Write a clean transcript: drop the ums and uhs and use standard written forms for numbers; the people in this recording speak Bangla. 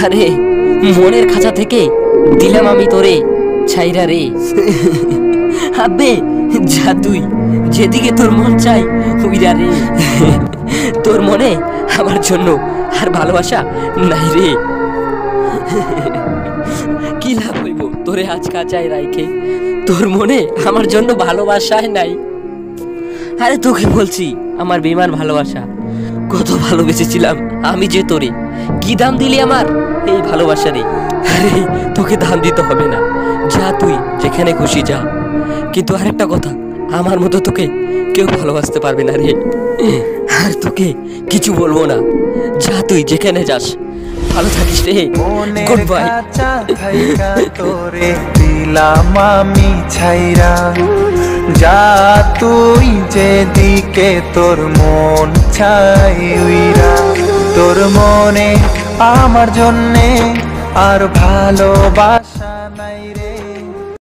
আরে মনের খাঁচা থেকে দিলাম আমি তোরে ছাইরা রে। আবে যা তুই যেদিকে তোর মন চাই উইরা রে। তোর মনে আমার জন্য আর ভালোবাসা নাই রে। কি লাভ হইব তোরে আজ কাঁচায় রাইখে, তোর মনে আমার জন্য ভালোবাসাই নাই। আরে তোকে বলছি আমার বেমান ভালোবাসা, কত ভালোবেসেছিলাম আমি যে তোরে। কি দাম দিলি আমার এই ভালোবাসা রে। আরে তোকে দাম দিতে হবে না, যা তুই যেখানে খুশি যা। কিন্তু আরেকটা কথা, আমার মতো তোকে কেউ ভালোবাসতে পারবে না রে। আর তোকে কিছু বলবো না, যা তুই যেখানে যাস ভালো থাকিস রে। Good bye. তোরে দিলাম আমি ছাইরা, যা তুই যেদিকে তোর মন চাই উইরা। তোর মনে আমার জন্যে আর ভালোবাসা নাই রে।